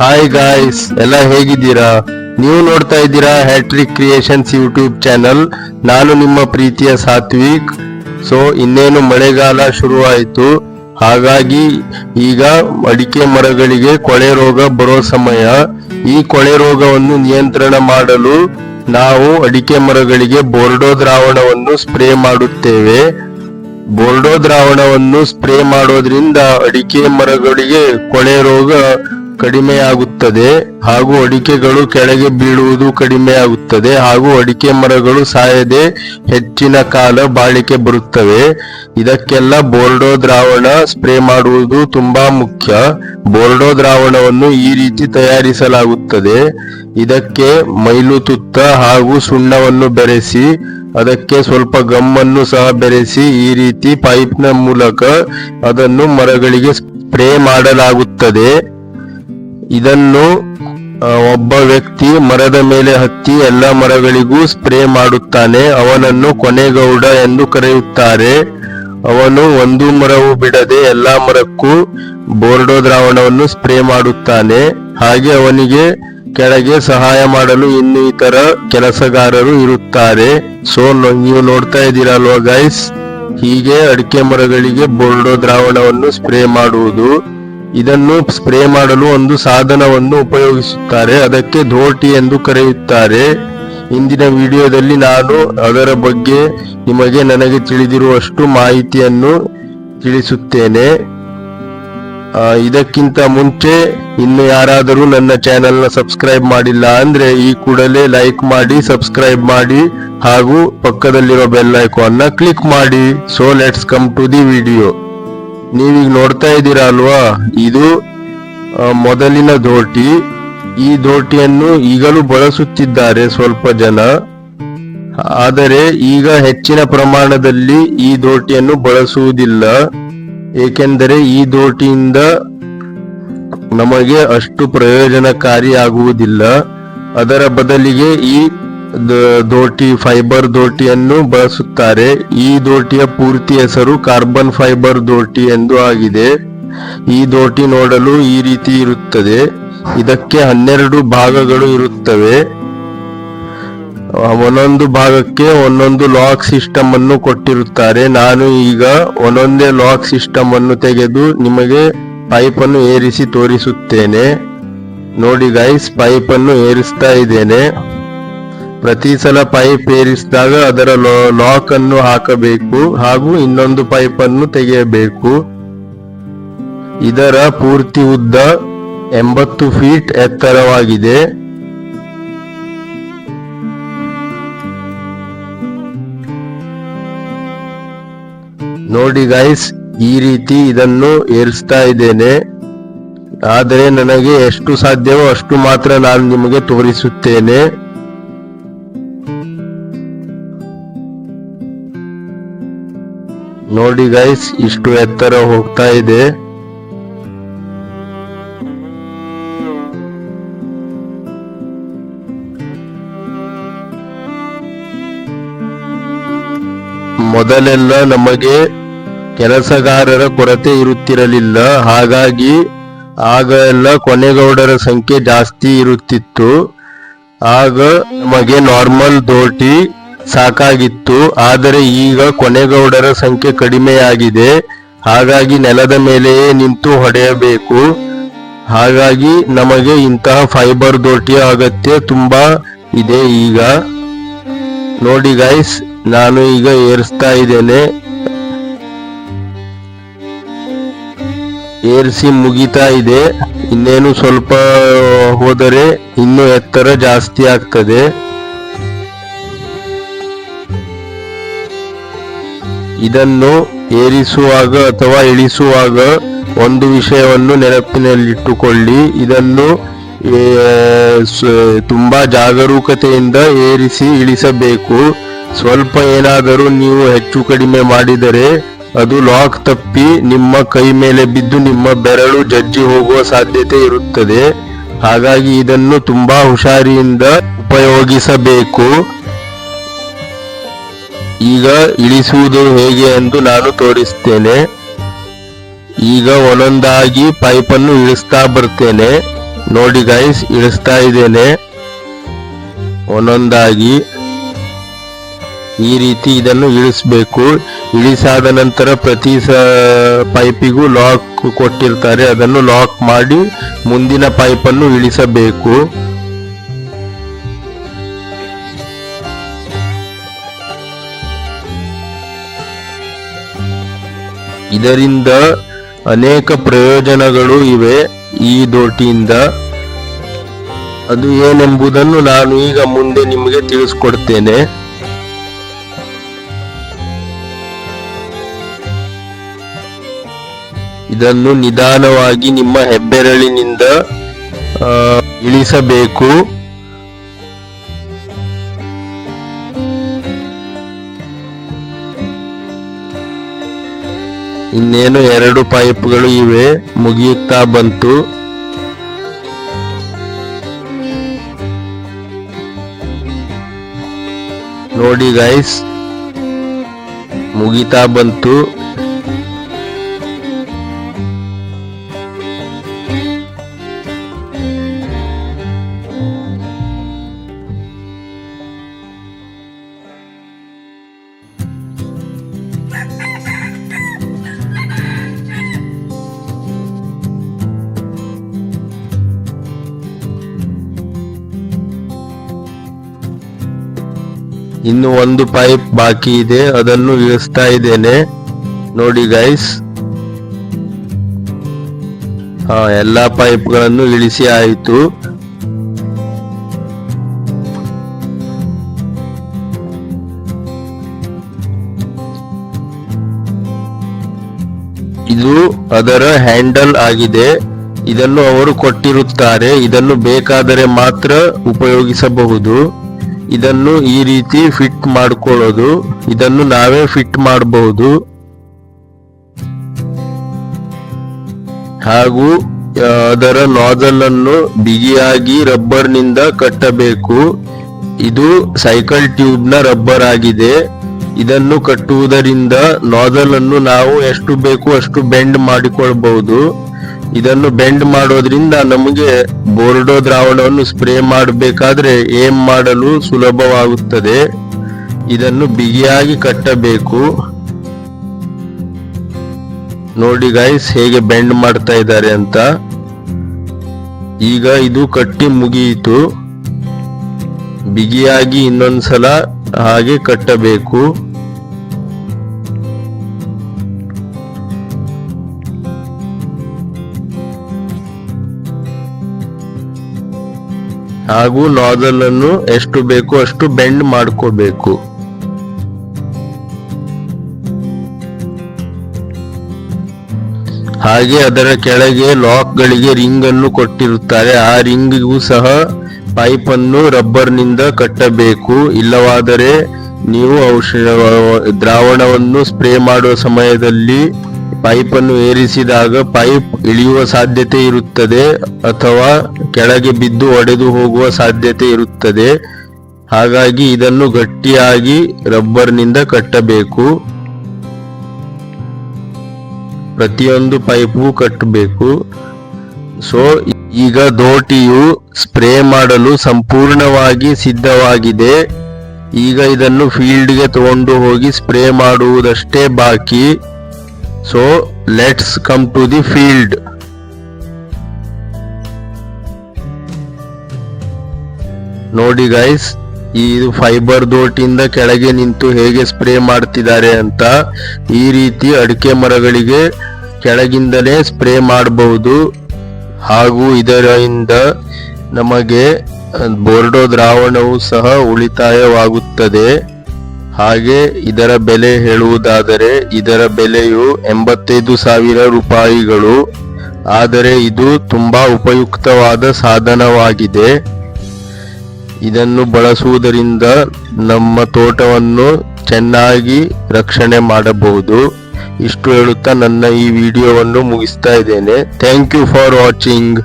Hi guys, ಎಲ್ಲ ಹೇಗಿದ್ದೀರಾ? ನೀವು ನೋಡ್ತಾ ಇದ್ದೀರಾ ಹ್ಯಾಟ್ರಿಕ್ ಕ್ರಿಯೇಷನ್ಸ್ ಯೂಟ್ಯೂಬ್ ಚಾನಲ್. ನಾನು ನಿಮ್ಮ ಪ್ರೀತಿಯ ಸಾತ್ವಿಕ್. ಸೊ ಇನ್ನೇನು ಮಳೆಗಾಲ ಶುರುವಾಯಿತು, ಹಾಗಾಗಿ ಈಗ ಅಡಿಕೆ ಮರಗಳಿಗೆ ಕೊಳೆ ರೋಗ ಬರೋ ಸಮಯ. ಈ ಕೊಳೆ ರೋಗವನ್ನು ನಿಯಂತ್ರಣ ಮಾಡಲು ನಾವು ಅಡಿಕೆ ಮರಗಳಿಗೆ ಬೋರ್ಡೋ ದ್ರಾವಣವನ್ನು ಸ್ಪ್ರೇ ಮಾಡುತ್ತೇವೆ. ಬೋರ್ಡೋ ದ್ರಾವಣವನ್ನು ಸ್ಪ್ರೇ ಮಾಡೋದ್ರಿಂದ ಅಡಿಕೆ ಮರಗಳಿಗೆ ಕೊಳೆ ರೋಗ ಕಡಿಮೆಯಾಗುತ್ತದೆ ಹಾಗೂ ಅಡಿಕೆಗಳು ಕೆಳಗೆ ಬೀಳುವುದು ಕಡಿಮೆಯಾಗುತ್ತದೆ ಹಾಗೂ ಅಡಿಕೆ ಮರಗಳು ಸಾಯದೆ ಹೆಚ್ಚಿನ ಕಾಲ ಬಾಳಿಕೆ ಬರುತ್ತವೆ. ಇದಕ್ಕೆಲ್ಲ ಬೋರ್ಡೋ ದ್ರಾವಣ ಸ್ಪ್ರೇ ಮಾಡುವುದು ತುಂಬಾ ಮುಖ್ಯ. ಬೋರ್ಡೋ ದ್ರಾವಣವನ್ನು ಈ ರೀತಿ ತಯಾರಿಸಲಾಗುತ್ತದೆ. ಇದಕ್ಕೆ ಮೈಲುತುತ್ತ ಹಾಗೂ ಸುಣ್ಣವನ್ನು ಬೆರೆಸಿ ಅದಕ್ಕೆ ಸ್ವಲ್ಪ ಗಮ್ಮನ್ನು ಸಹ ಬೆರೆಸಿ ಈ ರೀತಿ ಪೈಪ್ನ ಮೂಲಕ ಅದನ್ನು ಮರಗಳಿಗೆ ಸ್ಪ್ರೇ ಮಾಡಲಾಗುತ್ತದೆ. ಇದನ್ನು ಒಬ್ಬ ವ್ಯಕ್ತಿ ಮರದ ಮೇಲೆ ಹತ್ತಿ ಎಲ್ಲ ಮರಗಳಿಗೂ ಸ್ಪ್ರೇ ಮಾಡುತ್ತಾನೆ. ಅವನನ್ನು ಕೊನೆಗೌಡ ಎಂದು ಕರೆಯುತ್ತಾರೆ. ಅವನು ಒಂದು ಮರವು ಬಿಡದೆ ಎಲ್ಲಾ ಮರಕ್ಕೂ ಬೋರ್ಡೋ ದ್ರಾವಣವನ್ನು ಸ್ಪ್ರೇ ಮಾಡುತ್ತಾನೆ. ಹಾಗೆ ಅವನಿಗೆ ಕೆಳಗೆ ಸಹಾಯ ಮಾಡಲು ಇನ್ನು ಇತರ ಕೆಲಸಗಾರರು ಇರುತ್ತಾರೆ. ಸೊ ನೀವು ನೋಡ್ತಾ ಇದ್ದೀರಲ್ವಾ ಗೈಸ್, ಹೀಗೆ ಅಡಿಕೆ ಮರಗಳಿಗೆ ಬೋರ್ಡೋ ದ್ರಾವಣವನ್ನು ಸ್ಪ್ರೇ ಮಾಡುವುದು. ಇದನ್ನು ಸ್ಪ್ರೇ ಮಾಡಲು ಒಂದು ಸಾಧನವನ್ನು ಉಪಯೋಗಿಸುತ್ತಾರೆ, ಅದಕ್ಕೆ ಧೋಟಿ ಎಂದು ಕರೆಯುತ್ತಾರೆ. ಇಂದಿನ ವಿಡಿಯೋದಲ್ಲಿ ನಾನು ಅದರ ಬಗ್ಗೆ ನನಗೆ ತಿಳಿದಿರುವಷ್ಟು ಮಾಹಿತಿಯನ್ನು ತಿಳಿಸುತ್ತೇನೆ. ಇದಕ್ಕಿಂತ ಮುಂಚೆ ಇನ್ನು ಯಾರಾದರೂ ನನ್ನ ಚಾನೆಲ್ನ ಸಬ್ಸ್ಕ್ರೈಬ್ ಮಾಡಿಲ್ಲ ಅಂದ್ರೆ ಈ ಕೂಡಲೇ ಲೈಕ್ ಮಾಡಿ, ಸಬ್ಸ್ಕ್ರೈಬ್ ಮಾಡಿ ಹಾಗೂ ಪಕ್ಕದಲ್ಲಿರೋ ಬೆಲ್ ಐಕಾನ್ನ ಕ್ಲಿಕ್ ಮಾಡಿ. So let's come to the video. ನೀವೀಗ ನೋಡ್ತಾ ಇದ್ದೀರಾ ಅಲ್ವಾ, ಇದು ಮೊದಲಿನ ಧೋಟಿ. ಈ ಧೋಟಿಯನ್ನು ಈಗಲೂ ಬಳಸುತ್ತಿದ್ದಾರೆ ಸ್ವಲ್ಪ ಜನ, ಆದರೆ ಈಗ ಹೆಚ್ಚಿನ ಪ್ರಮಾಣದಲ್ಲಿ ಈ ಧೋಟಿಯನ್ನು ಬಳಸುವುದಿಲ್ಲ. ಏಕೆಂದರೆ ಈ ಧೋಟಿಯಿಂದ ನಮಗೆ ಅಷ್ಟು ಪ್ರಯೋಜನಕಾರಿ ಆಗುವುದಿಲ್ಲ. ಅದರ ಬದಲಿಗೆ ಈ ಧೋಟಿ, ಫೈಬರ್ ಧೋಟಿಯನ್ನು ಬಳಸುತ್ತಾರೆ. ಈ ಧೋಟಿಯ ಪೂರ್ತಿ ಹೆಸರು ಕಾರ್ಬನ್ ಫೈಬರ್ ಧೋಟಿ ಎಂದು ಆಗಿದೆ. ಈ ಧೋಟಿ ನೋಡಲು ಈ ರೀತಿ ಇರುತ್ತದೆ. ಇದಕ್ಕೆ 12 ಭಾಗಗಳು ಇರುತ್ತವೆ. ಒಂದೊಂದು ಭಾಗಕ್ಕೆ ಒಂದೊಂದು ಲಾಕ್ ಸಿಸ್ಟಮ್ ಅನ್ನು ಕೊಟ್ಟಿರುತ್ತಾರೆ. ನಾನು ಈಗ ಒಂದೊಂದೇ ಲಾಕ್ ಸಿಸ್ಟಮ್ ಅನ್ನು ತೆಗೆದು ನಿಮಗೆ ಪೈಪ್ ಅನ್ನು ಏರಿಸಿ ತೋರಿಸುತ್ತೇನೆ. ನೋಡಿ ಗೈಸ್, ಪೈಪ್ ಅನ್ನು ಏರಿಸ್ತಾ ಇದ್ದೇನೆ. ಪ್ರತಿ ಸಲ ಪೈಪ್ ಏರಿಸಿದಾಗ ಅದರ ಲಾಕ್ ಅನ್ನು ಹಾಕಬೇಕು ಹಾಗೂ ಇನ್ನೊಂದು ಪೈಪ್ ಅನ್ನು ತೆಗೆಯಬೇಕು. ಇದರ ಪೂರ್ತಿ ಉದ್ದ 80 ಫೀಟ್ ಎತ್ತರವಾಗಿದೆ. ನೋಡಿ ಗೈಸ್, ಈ ರೀತಿ ಇದನ್ನು ಏರಿಸ್ತಾ ಇದ್ದೇನೆ. ಆದರೆ ನನಗೆ ಎಷ್ಟು ಸಾಧ್ಯವೋ ಅಷ್ಟು ಮಾತ್ರ ನಾನು ನಿಮಗೆ ತೋರಿಸುತ್ತೇನೆ. ನೋಡಿ ಗೈಸ್, ಇಷ್ಟು ಎತ್ತರ ಹೋಗ್ತಾ ಇದೆ. ಮೊದಲೆಲ್ಲ ನಮಗೆ ಕೆಲಸಗಾರರ ಕೊರತೆ ಇರುತ್ತಿರಲಿಲ್ಲ. ಹಾಗಾಗಿ ಆಗ ಎಲ್ಲ ಕೊನೆಗೌಡರ ಸಂಖ್ಯೆ ಜಾಸ್ತಿ ಇರುತ್ತಿತ್ತು. ಆಗ ನಮಗೆ ನಾರ್ಮಲ್ ಧೋಟಿ ಸಾಕಾಗಿತ್ತು. ಆದರೆ ಈಗ ಕೊನೆಗೌಡರ ಸಂಖ್ಯೆ ಕಡಿಮೆಯಾಗಿದೆ. ಹಾಗಾಗಿ ನೆಲದ ಮೇಲೆಯೇ ನಿಂತು ಹೊಡೆಯಬೇಕು. ಹಾಗಾಗಿ ನಮಗೆ ಇಂತಹ ಫೈಬರ್ ಧೋಟಿಯ ಅಗತ್ಯ ತುಂಬಾ ಇದೆ. ಈಗ ನೋಡಿ ಗೈಸ್, ನಾನು ಈಗ ಏರಿಸ್ತಾ ಇದ್ದೇನೆ. ಏರಿಸಿ ಮುಗಿತಾ ಇದೆ. ಇನ್ನೇನು ಸ್ವಲ್ಪ ಹೋದರೆ ಇನ್ನು ಎತ್ತರ ಜಾಸ್ತಿ ಆಗ್ತದೆ. ಇದನ್ನು ಏರಿಸುವಾಗ ಅಥವಾ ಇಳಿಸುವಾಗ ಒಂದು ವಿಷಯವನ್ನು ನೆನಪಿನಲ್ಲಿಟ್ಟುಕೊಳ್ಳಿ. ಇದನ್ನು ತುಂಬಾ ಜಾಗರೂಕತೆಯಿಂದ ಏರಿಸಿ ಇಳಿಸಬೇಕು. ಸ್ವಲ್ಪ ಏನಾದರೂ ನೀವು ಹೆಚ್ಚು ಕಡಿಮೆ ಮಾಡಿದರೆ ಅದು ಲಾಕ್ ತಪ್ಪಿ ನಿಮ್ಮ ಕೈ ಮೇಲೆ ಬಿದ್ದು ನಿಮ್ಮ ಬೆರಳು ಜಜ್ಜಿ ಹೋಗುವ ಸಾಧ್ಯತೆ ಇರುತ್ತದೆ. ಹಾಗಾಗಿ ಇದನ್ನು ತುಂಬಾ ಹುಷಾರಿಯಿಂದ ಉಪಯೋಗಿಸಬೇಕು. ಈಗ ಇಳಿಸುವುದು ಹೇಗೆ ಎಂದು ನಾನು ತೋರಿಸ್ತೇನೆ. ಈಗ ಒಂದೊಂದಾಗಿ ಪೈಪ್ ಅನ್ನು ಇಳಿಸ್ತಾ ಬರ್ತೇನೆ. ನೋಡಿ ಗೈಸ್, ಇಳಿಸ್ತಾ ಇದ್ದೇನೆ ಒಂದೊಂದಾಗಿ. ಈ ರೀತಿ ಇದನ್ನು ಇಳಿಸಬೇಕು. ಇಳಿಸಾದ ನಂತರ ಪ್ರತಿ ಪೈಪಿಗೂ ಲಾಕ್ ಕೊಟ್ಟಿರ್ತಾರೆ, ಅದನ್ನು ಲಾಕ್ ಮಾಡಿ ಮುಂದಿನ ಪೈಪನ್ನು ಇಳಿಸಬೇಕು. ಇದರಿಂದ ಅನೇಕ ಪ್ರಯೋಜನಗಳು ಇವೆ ಈ ದೋಟಿಯಿಂದ. ಅದು ಏನೆಂಬುದನ್ನು ನಾನು ಈಗ ಮುಂದೆ ನಿಮಗೆ ತಿಳಿಸ್ಕೊಡ್ತೇನೆ. ಇದನ್ನು ನಿಧಾನವಾಗಿ ನಿಮ್ಮ ಹೆಬ್ಬೆರಳಿನಿಂದ ಇಳಿಸಬೇಕು. ಇನ್ನೇನು 2 ಪೈಪ್ಗಳು ಇವೆ, ಮುಗಿಯುತ್ತಾ ಬಂತು. ನೋಡಿ ಗೈಸ್, ಮುಗಿತಾ ಬಂತು. ಇನ್ನು 1 ಪೈಪ್ ಬಾಕಿ ಇದೆ, ಅದನ್ನು ಇಳಿಸ್ತಾ ಇದ್ದೇನೆ. ನೋಡಿ ಗೈಸ್, ಎಲ್ಲಾ ಪೈಪ್ಗಳನ್ನು ಇಳಿಸಿ ಆಯಿತು. ಇದು ಅದರ ಹ್ಯಾಂಡಲ್ ಆಗಿದೆ. ಇದನ್ನು ಅವರು ಕೊಟ್ಟಿರುತ್ತಾರೆ. ಇದನ್ನು ಬೇಕಾದರೆ ಮಾತ್ರ ಉಪಯೋಗಿಸಬಹುದು. ಇದನ್ನು ಈ ರೀತಿ ಫಿಟ್ ಮಾಡಿಕೊಳ್ಳೋದು. ಇದನ್ನು ನಾವೇ ಫಿಟ್ ಮಾಡಬಹುದು. ಹಾಗೂ ಅದರ ನಾಜಲ್ ಅನ್ನು ಬಿಗಿಯಾಗಿ ರಬ್ಬರ್ ನಿಂದ ಕಟ್ಟಬೇಕು. ಇದು ಸೈಕಲ್ ಟ್ಯೂಬ್ ನ ರಬ್ಬರ್ ಆಗಿದೆ. ಇದನ್ನು ಕಟ್ಟುವುದರಿಂದ ನಾಜಲ್ ಅನ್ನು ನಾವು ಎಷ್ಟು ಬೇಕು ಅಷ್ಟು ಬೆಂಡ್ ಮಾಡಿಕೊಳ್ಳಬಹುದು. ಇದನ್ನು ಬೆಂಡ್ ಮಾಡೋದ್ರಿಂದ ನಮಗೆ ಬೋರ್ಡೋ ದ್ರಾವಣವನ್ನು ಸ್ಪ್ರೇ ಮಾಡಬೇಕಾದ್ರೆ ಏಮ್ ಮಾಡಲು ಸುಲಭವಾಗುತ್ತದೆ. ಇದನ್ನು ಬಿಗಿಯಾಗಿ ಕಟ್ಟಬೇಕು. ನೋಡಿ ಗೈಸ್, ಹೇಗೆ ಬೆಂಡ್ ಮಾಡ್ತಾ ಇದ್ದಾರೆ ಅಂತ. ಈಗ ಇದು ಕಟ್ಟಿ ಮುಗಿಯಿತು. ಬಿಗಿಯಾಗಿ ಇನ್ನೊಂದ್ಸಲ ಹಾಗೆ ಕಟ್ಟಬೇಕು. ಹಾಗೂ ನಾಜಲ್ ಅನ್ನು ಎಷ್ಟು ಬೇಕು ಅಷ್ಟು ಬೆಂಡ್ ಮಾಡ್ಕೋಬೇಕು. ಹಾಗೆ ಅದರ ಕೆಳಗೆ ಲಾಕ್ ಗಳಿಗೆ ರಿಂಗ್ ಅನ್ನು ಕೊಟ್ಟಿರುತ್ತಾರೆ. ಆ ರಿಂಗಿಗೂ ಸಹ ಪೈಪ್ ಅನ್ನು ರಬ್ಬರ್ ನಿಂದ ಕಟ್ಟಬೇಕು. ಇಲ್ಲವಾದರೆ ನೀವು ದ್ರಾವಣವನ್ನು ಸ್ಪ್ರೇ ಮಾಡುವ ಸಮಯದಲ್ಲಿ ಪೈಪ್ ಅನ್ನು ಏರಿಸಿದಾಗ ಪೈಪ್ ಇಳಿಯುವ ಸಾಧ್ಯತೆ ಇರುತ್ತದೆ ಅಥವಾ ಕೆಳಗೆ ಬಿದ್ದು ಒಡೆದು ಹೋಗುವ ಸಾಧ್ಯತೆ ಇರುತ್ತದೆ. ಹಾಗಾಗಿ ಇದನ್ನು ಗಟ್ಟಿಯಾಗಿ ರಬ್ಬರ್ ನಿಂದ ಕಟ್ಟಬೇಕು. ಪ್ರತಿಯೊಂದು ಪೈಪು ಕಟ್ಟಬೇಕು. ಸೊ ಈಗ ದೋಟಿಯು ಸ್ಪ್ರೇ ಮಾಡಲು ಸಂಪೂರ್ಣವಾಗಿ ಸಿದ್ಧವಾಗಿದೆ. ಈಗ ಇದನ್ನು ಫೀಲ್ಡ್ಗೆ ತಗೊಂಡು ಹೋಗಿ ಸ್ಪ್ರೇ ಮಾಡುವುದಷ್ಟೇ ಬಾಕಿ. So let's come to the field. ನೋಡಿ ಗೈಸ್, ಇದು ಫೈಬರ್ ದೋಟಿಯಿಂದ ಕೆಳಗೆ ನಿಂತು ಹೇಗೆ ಸ್ಪ್ರೇ ಮಾಡ್ತಿದ್ದಾರೆ ಅಂತ. ಈ ರೀತಿ ಅಡಿಕೆ ಮರಗಳಿಗೆ ಕೆಳಗಿಂದಲೇ ಸ್ಪ್ರೇ ಮಾಡಬಹುದು. ಹಾಗೂ ಇದರಿಂದ ನಮಗೆ ಬೋರ್ಡೋ ದ್ರಾವಣವು ಸಹ ಉಳಿತಾಯವಾಗುತ್ತದೆ. ಹಾಗೆ ಇದರ ಬೆಲೆ ಹೇಳುವುದಾದರೆ ಇದರ ಬೆಲೆಯು 85,000 ರೂಪಾಯಿಗಳು. ಆದರೆ ಇದು ತುಂಬಾ ಉಪಯುಕ್ತವಾದ ಸಾಧನವಾಗಿದೆ. ಇದನ್ನು ಬಳಸುವುದರಿಂದ ನಮ್ಮ ತೋಟವನ್ನು ಚೆನ್ನಾಗಿ ರಕ್ಷಣೆ ಮಾಡಬಹುದು. ಇಷ್ಟು ಹೇಳುತ್ತಾ ನನ್ನ ಈ ವಿಡಿಯೋವನ್ನು ಮುಗಿಸ್ತಾ ಇದ್ದೇನೆ. Thank you for watching.